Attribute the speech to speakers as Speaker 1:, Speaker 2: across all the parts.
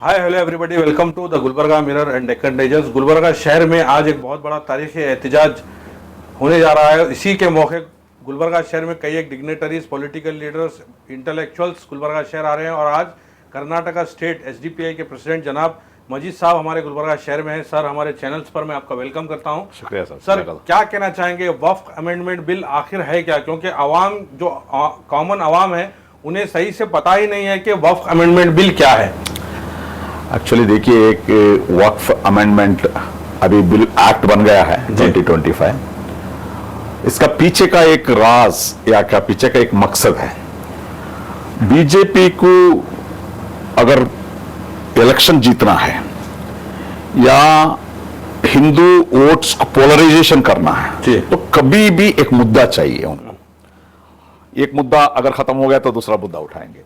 Speaker 1: Hi hello everybody, welcome to the Gulbarga Mirror and Deccan Digest. Gulbarga शहर में आज एक बहुत बड़ा तारीखी एहतजाज होने जा रहा है। इसी के मौके गुलबर्गा शहर में कई एक dignitaries, political leaders, intellectuals Gulbarga शहर आ रहे हैं और आज कर्नाटका स्टेट एसडीपीआई के प्रेसिडेंट जनाब मजीद साहब हमारे गुलबर्गा शहर में हैं। सर, हमारे चैनल्स पर मैं आपका वेलकम करता हूं।
Speaker 2: शुक्रिया सर।
Speaker 1: सर, क्या कहना चाहेंगे, वक्फ अमेंडमेंट बिल आखिर है क्या? क्योंकि आवाम जो कॉमन आवाम है उन्हें सही से पता ही नहीं है कि वक्फ अमेंडमेंट बिल क्या है।
Speaker 2: एक्चुअली देखिए, एक वक्फ अमेंडमेंट अभी बिल एक्ट बन गया है 2025। इसका पीछे का एक राज या क्या पीछे का एक मकसद है, बीजेपी को अगर इलेक्शन जीतना है या हिंदू वोट्स को पोलराइजेशन करना है तो कभी भी एक मुद्दा चाहिए उनको। एक मुद्दा अगर खत्म हो गया तो दूसरा मुद्दा उठाएंगे।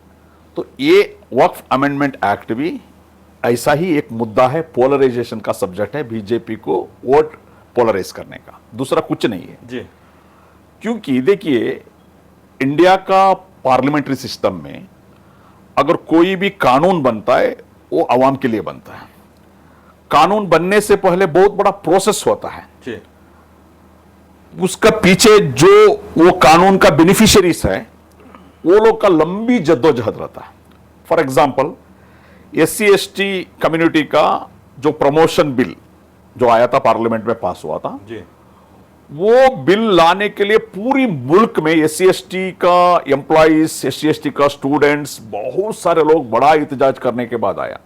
Speaker 2: तो ये वक्फ अमेंडमेंट एक्ट भी ऐसा ही एक मुद्दा है, पोलराइजेशन का सब्जेक्ट है, बीजेपी को वोट पोलराइज करने का, दूसरा कुछ नहीं है
Speaker 1: जी।
Speaker 2: क्योंकि देखिए, इंडिया का पार्लियामेंट्री सिस्टम में अगर कोई भी कानून बनता है वो आवाम के लिए बनता है। कानून बनने से पहले बहुत बड़ा प्रोसेस होता है
Speaker 1: जी।
Speaker 2: उसका पीछे जो वो कानून का बेनिफिशियरीज है वो लोग का लंबी जद्दोजहद रहता है। For example, SC ST community का जो प्रमोशन बिल जो आया था, पार्लियामेंट में पास हुआ था
Speaker 1: जी।
Speaker 2: वो बिल लाने के लिए पूरी मुल्क में SC ST का एम्प्लॉइज, SC ST का स्टूडेंट्स, बहुत सारे लोग बड़ा एहतजाज करने के बाद आया।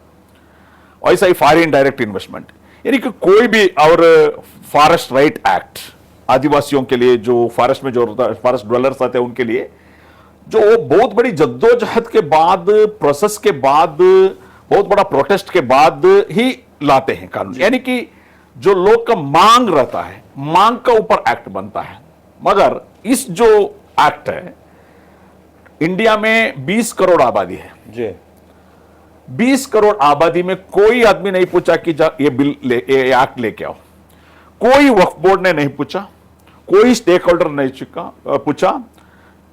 Speaker 2: ऐसा ही फॉरेन डायरेक्ट इन्वेस्टमेंट, यानी कि कोई भी, और फॉरेस्ट राइट एक्ट, आदिवासियों के लिए जो फॉरेस्ट में जो फॉरेस्ट ड्वेलर्स आते हैं उनके लिए, जो बहुत बड़ी जद्दोजहद के बाद, प्रोसेस के बाद, बहुत बड़ा प्रोटेस्ट के बाद ही लाते हैं कानून। यानी कि जो लोग का मांग रहता है, मांग का ऊपर एक्ट बनता है। मगर इस जो एक्ट है, इंडिया में 20 करोड़ आबादी है
Speaker 1: जी।
Speaker 2: 20 करोड़ आबादी में कोई आदमी नहीं पूछा कि ये बिल ये एक्ट लेके आओ। कोई वक्फ बोर्ड ने नहीं पूछा, कोई स्टेक होल्डर नहीं पूछा।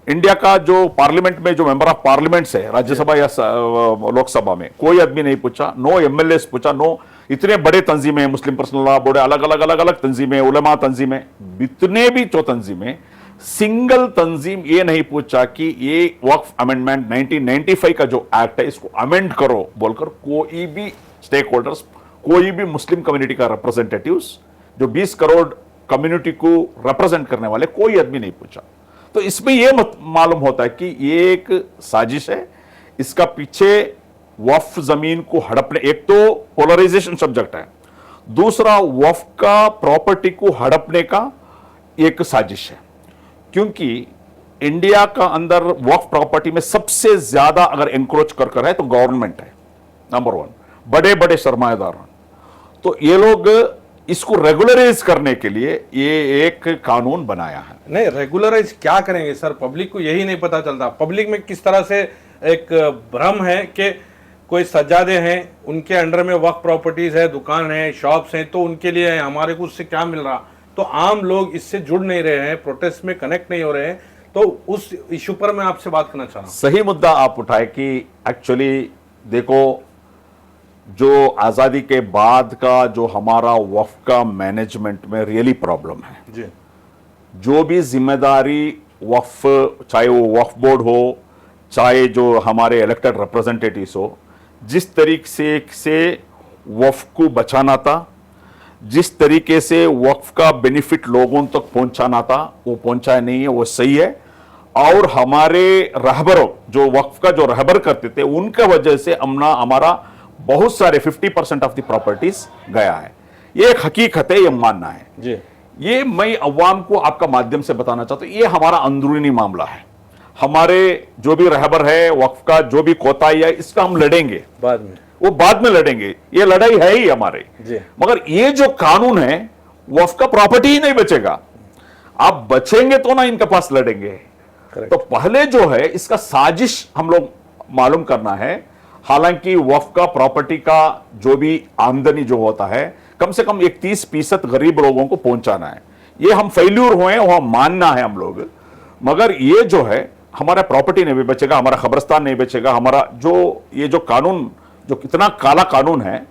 Speaker 2: इंडिया का जो पार्लियामेंट में जो मेंबर ऑफ पार्लियामेंट है, राज्यसभा या लोकसभा में, कोई आदमी नहीं पूछा। नो MLA पूछा, नो इतने बड़े तंजीमें, मुस्लिम पर्सनल लॉ बोर्ड, अलग अलग तंजीमें, उलमा तंजीमें, इतने भी जो तंजीमें, सिंगल तंजीम ये नहीं पूछा कि ये वक्फ अमेंडमेंट 1995 का जो एक्ट है इसको अमेंड करो बोलकर कोई भी स्टेक होल्डर्स, कोई भी मुस्लिम कम्युनिटी का रिप्रेजेंटेटिव्स, जो 20 करोड़ कम्युनिटी को रिप्रेजेंट करने वाले, कोई आदमी नहीं पूछा। तो इसमें यह मालूम होता है कि ये एक साजिश है। इसका पीछे वक्फ जमीन को हड़पने, एक तो पोलराइजेशन सब्जेक्ट है, दूसरा वक्फ का प्रॉपर्टी को हड़पने का एक साजिश है। क्योंकि इंडिया का अंदर वक्फ प्रॉपर्टी में सबसे ज्यादा अगर एनक्रोच कर है तो गवर्नमेंट है, नंबर 1, बड़े बड़े सरमाएदार। तो ये लोग इसको रेगुलराइज करने के लिए ये एक कानून बनाया है।
Speaker 1: नहीं, रेगुलराइज क्या करेंगे सर? पब्लिक को यही नहीं पता चलता। पब्लिक में किस तरह से एक भ्रम है कि कोई सज्जादे हैं, उनके अंडर में वक्फ प्रॉपर्टीज है, दुकान है, शॉप्स हैं, तो उनके लिए है, हमारे को उससे क्या मिल रहा। तो आम लोग इससे जुड़ नहीं रहे हैं, प्रोटेस्ट में कनेक्ट नहीं हो रहे हैं। तो उस इशू पर मैं आपसे बात करना चाह रहा हूं।
Speaker 2: सही मुद्दा आप उठाए कि एक्चुअली देखो, जो आजादी के बाद का जो हमारा वक्फ का मैनेजमेंट में रियली प्रॉब्लम है
Speaker 1: जी।
Speaker 2: जो भी जिम्मेदारी वक्फ, चाहे वो वक्फ बोर्ड हो, चाहे जो हमारे इलेक्टेड रिप्रेजेंटेटिव्स हो, जिस तरीके से वक्फ को बचाना था, जिस तरीके से वक्फ का बेनिफिट लोगों तक पहुंचाना था, वो पहुंचाया नहीं है, वो सही है। और हमारे रहबरों, जो वक्फ का जो रहबर करते थे, उनके वजह से हमारा बहुत सारे 50% ऑफ द प्रॉपर्टीज गया है। ये एक हकीकत है, ये मानना है
Speaker 1: जी।
Speaker 2: ये मैं अवाम को आपका माध्यम से बताना चाहता हूं। ये हमारा अंदरूनी मामला है। हमारे जो भी रहबर है वक्फ का, जो भी कोताही है, इसका हम लड़ेंगे
Speaker 1: बाद में,
Speaker 2: वो बाद में लड़ेंगे, ये लड़ाई है ही हमारे
Speaker 1: जी।
Speaker 2: मगर ये जो कानून है, वक्फ का प्रॉपर्टी ही नहीं बचेगा। आप बचेंगे तो ना इनके पास लड़ेंगे। तो पहले जो है इसका साजिश हम लोग मालूम करना है। हालांकि वक्फ का प्रॉपर्टी का जो भी आमदनी जो होता है, कम से कम 30% गरीब लोगों को पहुंचाना है। ये हम फेल्यूर हुए, वह मानना है हम लोग। मगर ये जो है, हमारा प्रॉपर्टी नहीं भी बचेगा, हमारा खबरस्तान नहीं बचेगा, हमारा जो ये जो कानून जो कितना काला कानून है,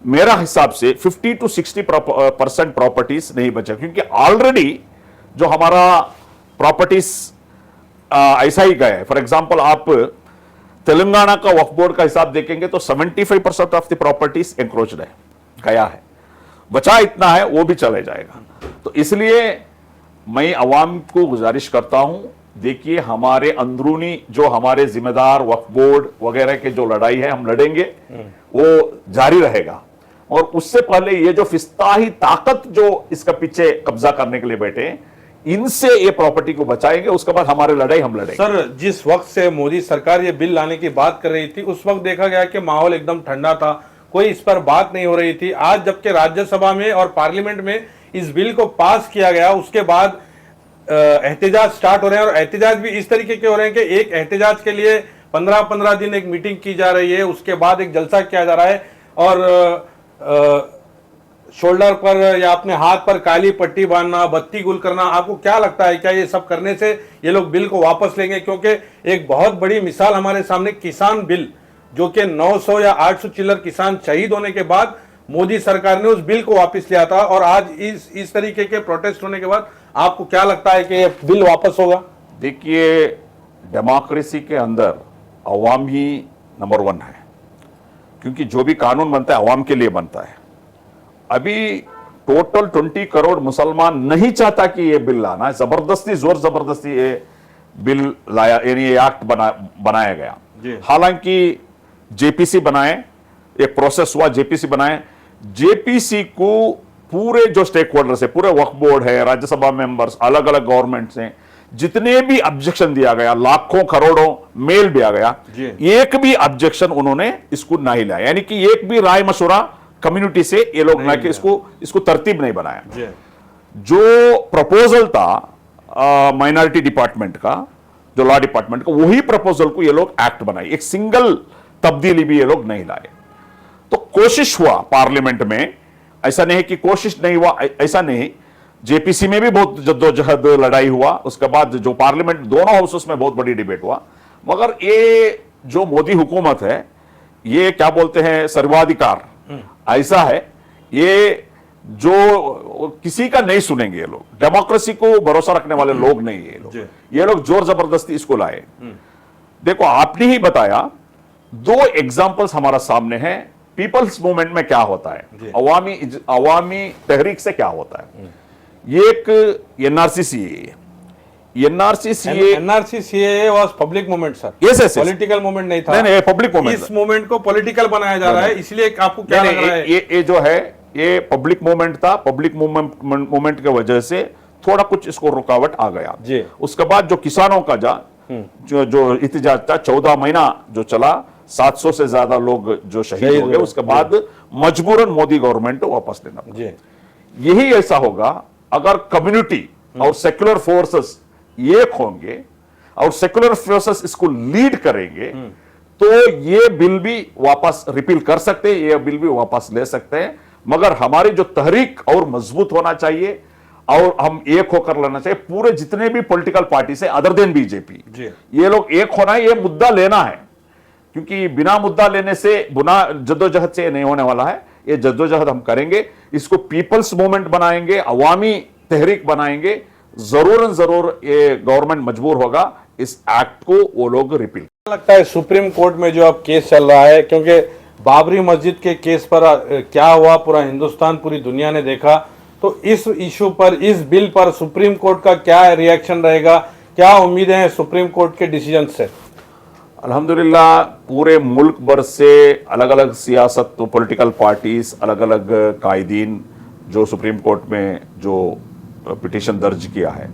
Speaker 2: मेरा हिसाब से 50 to 60% प्रॉपर्टीज नहीं बचे, क्योंकि ऑलरेडी जो हमारा प्रॉपर्टीज ऐसा ही गया है। फॉर एग्जांपल आप तेलंगाना का वक्फ बोर्ड का हिसाब देखेंगे तो 75% ऑफ द प्रॉपर्टीज एंक्रोच्ड है, गया है, बचा इतना है वो भी चले जाएगा। तो इसलिए मैं अवाम को गुजारिश करता हूं, देखिए हमारे अंदरूनी जो हमारे जिम्मेदार वक्फ बोर्ड वगैरह के जो लड़ाई है हम लड़ेंगे, वो जारी रहेगा। और उससे पहले ये जो फिस्ताही ताकत जो इसका पीछे कब्जा करने के लिए बैठे हैं, इनसे ये प्रॉपर्टी को बचाएंगे, उसके बाद हमारी लड़ाई हम लड़ेंगे।
Speaker 1: सर, जिस वक्त से मोदी सरकार ये बिल लाने की बात कर रही थी, उस वक्त देखा गया कि माहौल एकदम ठंडा था, कोई इस पर बात नहीं हो रही थी। आज जबकि राज्यसभा में और पार्लियामेंट में इस बिल को पास किया गया, उसके बाद एहतजाज स्टार्ट हो रहे हैं, और एहतजाज भी इस तरीके के हो रहे हैं कि एक एहतजाज के लिए 15-15 दिन एक मीटिंग की जा रही है, उसके बाद एक जलसा किया जा रहा है, और शोल्डर पर या अपने हाथ पर काली पट्टी बांधना, बत्ती गुल करना। आपको क्या लगता है, क्या ये सब करने से ये लोग बिल को वापस लेंगे? क्योंकि एक बहुत बड़ी मिसाल हमारे सामने किसान बिल, जो कि 900 या 800 चिल्लर किसान शहीद होने के बाद मोदी सरकार ने उस बिल को वापस लिया था, और आज इस तरीके के प्रोटेस्ट होने के बाद आपको क्या लगता है कि ये बिल वापस होगा?
Speaker 2: देखिए, डेमोक्रेसी के अंदर अवाम ही नंबर 1 है, क्योंकि जो भी कानून बनता है अवाम के लिए बनता है। अभी टोटल 20 करोड़ मुसलमान नहीं चाहता कि ये बिल लाना है, जबरदस्ती जोर जबरदस्ती ये बिल लाया, यानी ये एक्ट बनाया गया। हालांकि जेपीसी बनाए, एक प्रोसेस हुआ, जेपीसी बनाए, जेपीसी को पूरे जो स्टेक होल्डर्स है, पूरे वक्फ बोर्ड है, राज्यसभा मेंबर्स, अलग अलग गवर्नमेंट्स हैं, जितने भी ऑब्जेक्शन दिया गया, लाखों करोड़ों मेल दिया गया, एक भी ऑब्जेक्शन उन्होंने इसको नहीं लाया, यानी कि एक भी राय मशुरा कम्युनिटी से ये लोग ना कि इसको तरतीब नहीं बनाया। जो प्रपोजल था माइनॉरिटी डिपार्टमेंट का, जो लॉ डिपार्टमेंट का, वही प्रपोजल को ये लोग एक्ट बनाए, एक सिंगल तब्दीली भी ये लोग नहीं लाए। तो कोशिश हुआ पार्लियामेंट में, ऐसा नहीं कि कोशिश नहीं हुआ, ऐसा नहीं, जेपीसी में भी बहुत जद्दोजहद लड़ाई हुआ, उसके बाद जो पार्लियामेंट दोनों हाउसेस में बहुत बड़ी डिबेट हुआ, मगर ये जो मोदी हुकूमत है, ये क्या बोलते हैं, सर्वाधिकार ऐसा है, ये जो किसी का नहीं सुनेंगे ये लोग, डेमोक्रेसी को भरोसा रखने वाले लोग नहीं है ये लोग जोर जबरदस्ती इसको लाए। देखो, आपने ही बताया, 2 एग्जांपल्स हमारा सामने हैं, पीपल्स मूवमेंट में क्या होता है, अवामी तहरीक से क्या होता है। ये एक NRC CA
Speaker 1: was public movement sir,
Speaker 2: yes,
Speaker 1: political movement नहीं था।
Speaker 2: नहीं, पब्लिक मूवमेंट,
Speaker 1: इस मूवमेंट को पॉलिटिकल बनाया जा रहा है, इसलिए आपको क्या लग रहा है?
Speaker 2: ये जो है, ये पब्लिक मूवमेंट था, पब्लिक मूवमेंट की वजह से थोड़ा कुछ इसको रुकावट आ गया। उसके बाद जो किसानों का जो इhtजाज था, 14 महीना जो चला, 700 से ज्यादा लोग जो शहीद हो गए, उसके बाद मजबूरन मोदी गवर्नमेंट वापस लेना। यही ऐसा होगा अगर कम्युनिटी और सेक्युलर फोर्सेस एक होंगे और सेक्युलर फोर्सेस इसको लीड करेंगे, तो ये बिल भी वापस रिपील कर सकते हैं, ये बिल भी वापस ले सकते हैं। मगर हमारी जो तहरीक और मजबूत होना चाहिए, और हम एक होकर लेना चाहिए, पूरे जितने भी पॉलिटिकल पार्टी से, अदर देन बीजेपी, ये लोग एक होना है, ये मुद्दा लेना है, क्योंकि बिना मुद्दा लेने से, बिना जद्दोजहद से नहीं होने वाला है। ये जद्दोजहद हम करेंगे, इसको पीपल्स मूवमेंट बनाएंगे, अवामी तहरीक बनाएंगे, जरूर ये गवर्नमेंट मजबूर होगा इस एक्ट को वो लोग रिपील।
Speaker 1: लगता है सुप्रीम कोर्ट में जो अब केस चल रहा है, क्योंकि बाबरी मस्जिद के केस पर क्या हुआ पूरा हिंदुस्तान, पूरी दुनिया ने देखा, तो इस इशू पर, इस बिल पर सुप्रीम कोर्ट का क्या रिएक्शन रहेगा, क्या उम्मीदें हैं सुप्रीम कोर्ट के डिसीजन से?
Speaker 2: अल्हम्दुलिल्लाह, पूरे मुल्क भर से अलग अलग सियासत, तो पॉलिटिकल पार्टीज, अलग अलग कायदीन जो सुप्रीम कोर्ट में जो पिटीशन दर्ज किया है,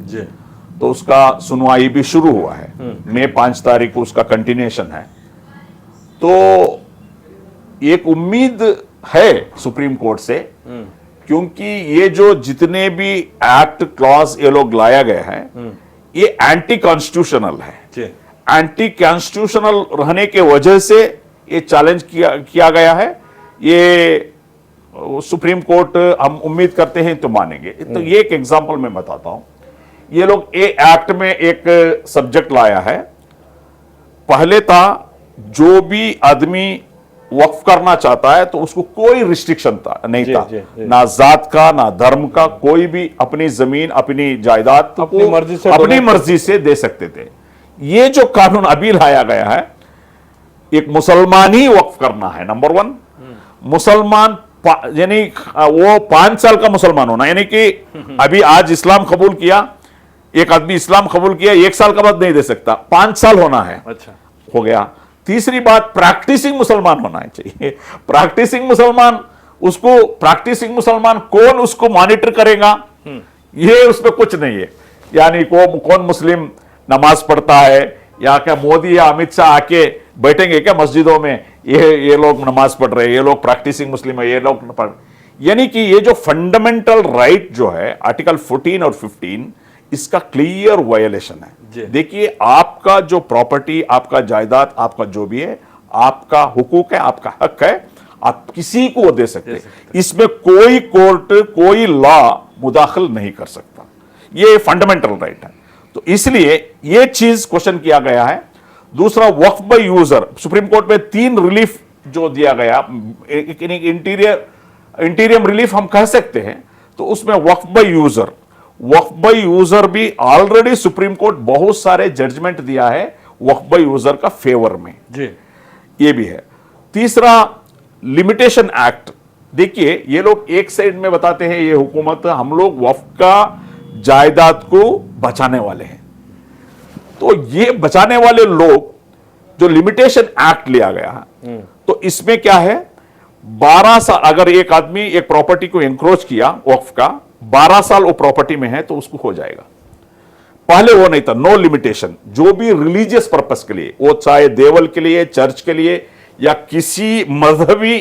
Speaker 2: तो उसका सुनवाई भी शुरू हुआ है। मई 5 तारीख को उसका कंटिन्यूएशन है। तो एक उम्मीद है सुप्रीम कोर्ट से, क्योंकि ये जो जितने भी एक्ट क्लॉज ये लोग लाया गया है, ये एंटी कॉन्स्टिट्यूशनल है। एंटी कॉन्स्टिट्यूशनल रहने के वजह से ये चैलेंज किया गया है। ये सुप्रीम कोर्ट, हम उम्मीद करते हैं तो मानेंगे। तो ये एक एग्जांपल मैं बताता हूं। ये लोग ये एक्ट में एक सब्जेक्ट लाया है, पहले था जो भी आदमी वक्फ करना चाहता है तो उसको कोई रिस्ट्रिक्शन नहीं
Speaker 1: जी,
Speaker 2: था,
Speaker 1: जी, जी।
Speaker 2: ना जात का ना धर्म का, कोई भी अपनी जमीन अपनी जायदाद
Speaker 1: अपनी मर्जी से
Speaker 2: अपनी
Speaker 1: donate
Speaker 2: मर्जी से दे सकते थे। ये जो कानून अभी लाया गया है, एक मुसलमान ही वक्फ करना है, नंबर 1। मुसलमान यानी वो 5 साल का मुसलमान होना, यानी कि अभी आज इस्लाम कबूल किया, एक आदमी इस्लाम कबूल किया, 1 साल का बाद नहीं दे सकता, 5 साल होना है।
Speaker 1: अच्छा,
Speaker 2: हो गया। तीसरी बात, प्रैक्टिसिंग मुसलमान होना चाहिए। प्रैक्टिसिंग मुसलमान, उसको प्रैक्टिसिंग मुसलमान कौन उसको मॉनिटर करेगा, ये उसमें कुछ नहीं है। यानी कौन मुस्लिम नमाज पढ़ता है, या क्या मोदी या अमित शाह आके बैठेंगे क्या मस्जिदों में, ये लोग नमाज पढ़ रहे हैं, ये लोग प्रैक्टिसिंग मुस्लिम है, ये लोग पढ़। यानी कि ये जो फंडामेंटल राइट जो है आर्टिकल 14 और 15, इसका क्लियर वायलेशन है। देखिए, आपका जो प्रॉपर्टी, आपका जायदाद, आपका जो भी है, आपका हुकूक है, आपका हक है, आप किसी को दे सकते हैं। इसमें कोई कोर्ट, कोई लॉ मुदाखिल नहीं कर सकता। ये फंडामेंटल राइट है। तो इसलिए ये चीज क्वेश्चन किया गया है। दूसरा, वक्फ बाय यूजर, सुप्रीम कोर्ट में 3 रिलीफ जो दिया गया, इंटीरियम रिलीफ हम कह सकते हैं, तो उसमें वक्फ बाय यूजर भी ऑलरेडी सुप्रीम कोर्ट बहुत सारे जजमेंट दिया है वक्फ बाय यूजर का फेवर में
Speaker 1: जी।
Speaker 2: ये भी है। तीसरा, लिमिटेशन एक्ट। देखिए, ये लोग एक साइड में बताते हैं, ये हुकूमत, हम लोग वक्फ का जायदाद को बचाने वाले हैं। तो ये बचाने वाले लोग, जो लिमिटेशन एक्ट लिया गया है, तो इसमें क्या है, 12 साल अगर एक आदमी एक प्रॉपर्टी को एंक्रोच किया वक्फ का, 12 साल वो प्रॉपर्टी में है तो उसको हो जाएगा। पहले वो नहीं था, नो लिमिटेशन। जो भी रिलीजियस पर्पस के लिए, वो चाहे देवल के लिए, चर्च के लिए, या किसी मजहबी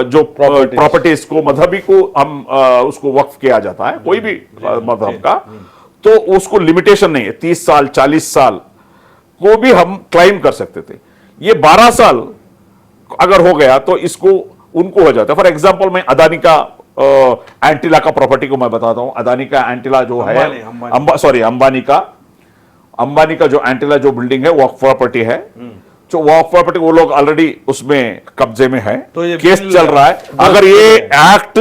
Speaker 2: जो प्रॉपर्टीज को, मजहबी को हम उसको वक्फ किया जाता है, कोई भी मजहब का, तो उसको लिमिटेशन नहीं है। 30 साल 40 साल को भी हम क्लाइम कर सकते थे। ये 12 साल अगर हो गया तो इसको उनको हो जाता है। फॉर एग्जाम्पल, मैं अदानी का एंटीला का प्रॉपर्टी को मैं बताता हूं। अदानी का एंटीला जो है, अंबानी का जो एंटीला जो बिल्डिंग है, वो प्रॉपर्टी है, जो वॉक प्रॉपर्टी, वो लोग ऑलरेडी उसमें कब्जे में है,
Speaker 1: तो ये
Speaker 2: केस चल रहा है। अगर ये एक्ट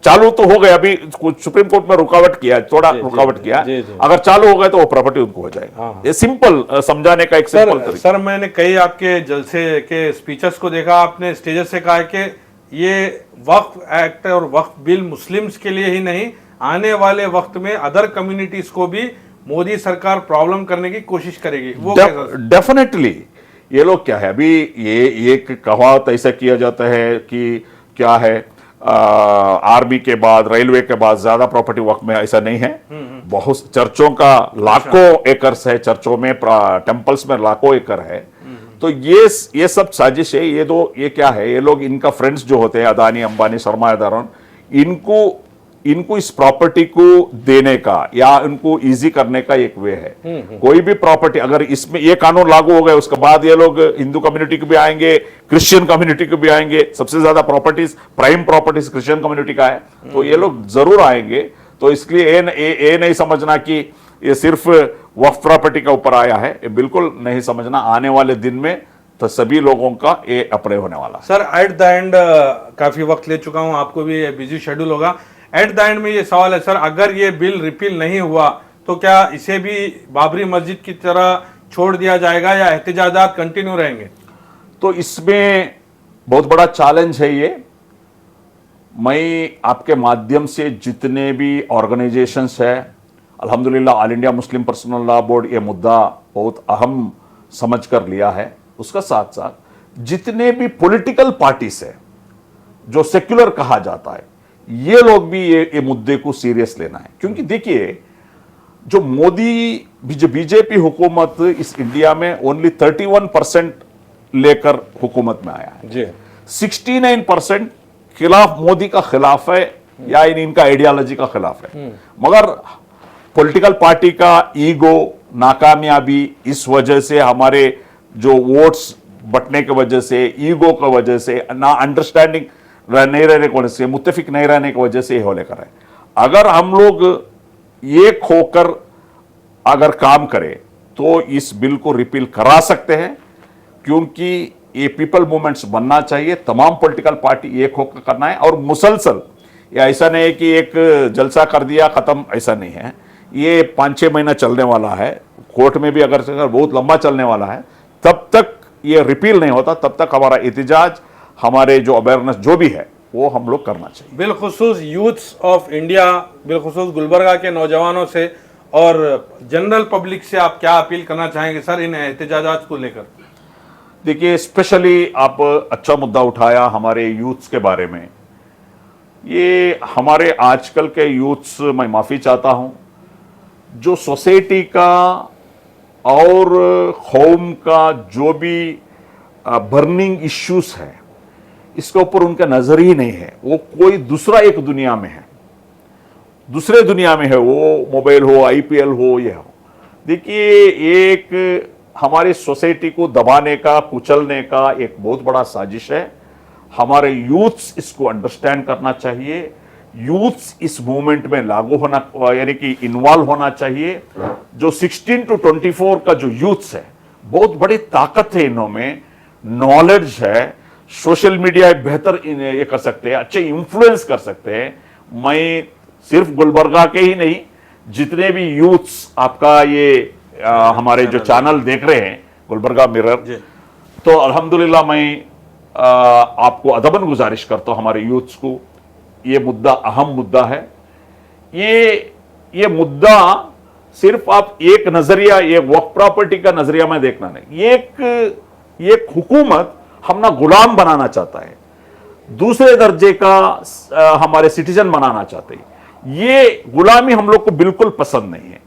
Speaker 2: चालू तो हो गया, अभी सुप्रीम कोर्ट में रुकावट किया, थोड़ा रुकावट किया, अगर चालू हो गया तो वो प्रॉपर्टी उनको हो जाएगा। ये सिंपल समझाने का एक सिंपल तरीका।
Speaker 1: सर, मैंने कई आपके जलसे के स्पीचेस को देखा, आपने स्टेजेस से कहा कि ये वक्फ एक्ट और वक्फ बिल मुस्लिम्स के लिए ही नहीं, आने वाले वक्त में अदर कम्युनिटीज को भी मोदी सरकार प्रॉब्लम करने की कोशिश करेगी। वो
Speaker 2: डेफिनेटली। ये लोग क्या है, अभी ये एक कहावत ऐसा किया जाता है कि क्या है, आर्मी के बाद, रेलवे के बाद ज्यादा प्रॉपर्टी वक्त में, ऐसा नहीं है। बहुत चर्चों का लाखों एकर्स है, चर्चों में, टेंपल्स में लाखों एकड़ है। तो ये सब साजिश है। ये क्या है, ये लोग, इनका फ्रेंड्स जो होते हैं, अदानी, अंबानी, सरमायादारों, इनको इस प्रॉपर्टी को देने का या इनको इजी करने का एक वे है। कोई भी प्रॉपर्टी अगर इसमें ये कानून लागू हो गया, उसके बाद ये लोग हिंदू कम्युनिटी को भी आएंगे, क्रिश्चियन कम्युनिटी को भी आएंगे। सबसे ज्यादा properties, prime properties Christian community का है, तो ये लोग जरूर आएंगे। तो इसलिए ये नहीं समझना कि ये सिर्फ वक्फ प्रॉपर्टी के ऊपर आया है, ये बिल्कुल नहीं समझना। आने वाले दिन में तो सभी लोगों का ये अप्लाई होने वाला।
Speaker 1: सर, एट द एंड, काफी वक्त ले चुका हूं, आपको भी बिजी शेड्यूल होगा। एट द एंड में ये सवाल है सर, अगर ये बिल रिपील नहीं हुआ तो क्या इसे भी बाबरी मस्जिद की तरह छोड़ दिया जाएगा या एहतजाजात कंटिन्यू रहेंगे?
Speaker 2: तो इसमें बहुत बड़ा चैलेंज है ये। मैं आपके माध्यम से जितने भी ऑर्गेनाइजेशंस है, अल्हम्दुलिल्लाह all India Muslim personal law board ये मुद्दा बहुत अहम समझ कर लिया है। उसका साथ साथ जितने भी पॉलिटिकल पार्टीज है, जो सेक्युलर कहा जाता है, ये लोग भी ये मुद्दे को सीरियस लेना है। क्योंकि देखिए, जो मोदी, जो बीजेपी हुकूमत इस इंडिया में ओनली 31% लेकर हुकूमत में आया है
Speaker 1: जी।
Speaker 2: 69% खिलाफ, मोदी का खिलाफ है या इनका आइडियोलॉजी का खिलाफ है। मगर पॉलिटिकल पार्टी का ईगो, नाकामयाबी, इस वजह से हमारे जो वोट्स बटने की वजह से, ईगो की वजह से, ना अंडरस्टैंडिंग नहीं रहने की वजह से, मुत्तफिक नहीं रहने की वजह से ये होने कर है। अगर हम लोग एक होकर अगर काम करें तो इस बिल को रिपील करा सकते हैं, क्योंकि ये पीपल मूवमेंट्स बनना चाहिए, तमाम पॉलिटिकल पार्टी एक होकर करना है और मुसलसल, ये ऐसा नहीं है कि एक जलसा कर दिया खत्म, ऐसा नहीं है। ये 5-6 महीना चलने वाला है, कोर्ट में भी अगर बहुत लंबा चलने वाला है, तब तक ये रिपील नहीं होता, तब तक हमारा एहतिजाज, हमारे जो अवेयरनेस जो भी है वो हम लोग करना चाहिए।
Speaker 1: बिलखुसूस यूथ्स ऑफ इंडिया, बिलखुसूस गुलबर्गा के नौजवानों से और जनरल पब्लिक से आप क्या अपील करना चाहेंगे सर इन एहतजाजात को लेकर?
Speaker 2: देखिए, स्पेशली आप अच्छा मुद्दा उठाया हमारे यूथ्स के बारे में। ये हमारे आजकल के यूथ्स, मैं माफ़ी चाहता हूं, जो सोसाइटी का और कौम का जो भी बर्निंग इश्यूज है, इसके ऊपर उनका नजर ही नहीं है। वो कोई दूसरा एक दुनिया में है, दूसरे दुनिया में है, वो मोबाइल हो, आईपीएल हो, ये हो। देखिए, एक हमारी सोसाइटी को दबाने का, कुचलने का एक बहुत बड़ा साजिश है। हमारे यूथ्स इसको अंडरस्टैंड करना चाहिए, यूथ्स इस मूवमेंट में लागू होना, यानी कि इन्वॉल्व होना चाहिए। जो 16 to 24 का जो यूथ्स है, बहुत बड़ी ताकत है इनमें, नॉलेज है, सोशल मीडिया बेहतर ये कर सकते हैं, अच्छे इन्फ्लुएंस कर सकते हैं। मैं सिर्फ गुलबर्गा के ही नहीं, जितने भी यूथ्स आपका ये हमारे जो चैनल देख रहे हैं गुलबर्गा मिरर, तो अल्हम्दुलिल्लाह मैं आपको अदबन गुजारिश करता हूं हमारे यूथ्स को, ये मुद्दा अहम मुद्दा है। ये मुद्दा सिर्फ आप एक नजरिया, ये वक्फ प्रॉपर्टी का नजरिया में देखना नहीं, एक हुकूमत हम ना गुलाम बनाना चाहता है, दूसरे दर्जे का हमारे सिटीजन बनाना चाहते हैं। ये गुलामी हम लोग को बिल्कुल पसंद नहीं है,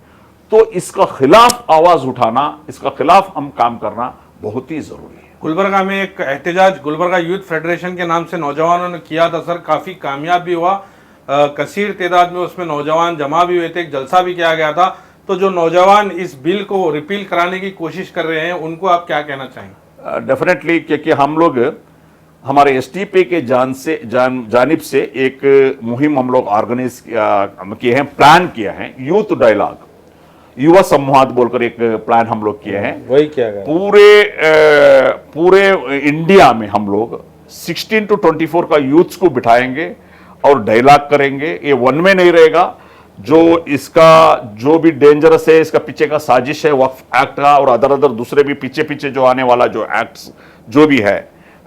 Speaker 2: तो इसका खिलाफ आवाज उठाना, इसका खिलाफ हम काम करना बहुत ही जरूरी है।
Speaker 1: गुलबर्गा में एक एहतजाज गुलबर्गा यूथ फेडरेशन के नाम से नौजवानों ने किया था सर, काफ़ी कामयाब भी हुआ, कसीर तादाद में उसमें नौजवान जमा भी हुए थे, एक जलसा भी किया गया था। तो जो नौजवान इस बिल को रिपील कराने की कोशिश कर रहे हैं, उनको आप क्या कहना चाहेंगे?
Speaker 2: डेफिनेटली, क्योंकि हम लोग हमारे एसटीपी के जानिब से एक मुहिम हम लोग ऑर्गेनाइज किए हैं, प्लान किया है, यूथ डायलॉग, युवा संवाद बोलकर एक प्लान हम लोग किए हैं।
Speaker 1: वही क्या गया?
Speaker 2: पूरे इंडिया में हम लोग 16 to 24 का यूथ्स को बिठाएंगे और डायलॉग करेंगे। ये वन में नहीं रहेगा, जो इसका जो भी डेंजरस है, इसका पीछे का साजिश है वक्फ एक्ट का और अदर दूसरे भी पीछे जो आने वाला जो एक्ट्स जो भी है,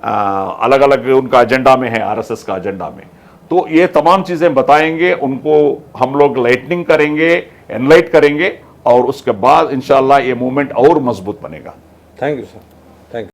Speaker 2: अलग अलग उनका एजेंडा में है, आरएसएस का एजेंडा में, तो ये तमाम चीजें बताएंगे, उनको हम लोग लाइटनिंग करेंगे, एनलाइट करेंगे और उसके बाद इंशाल्लाह ये मूवमेंट और मजबूत बनेगा।
Speaker 1: Thank you sir.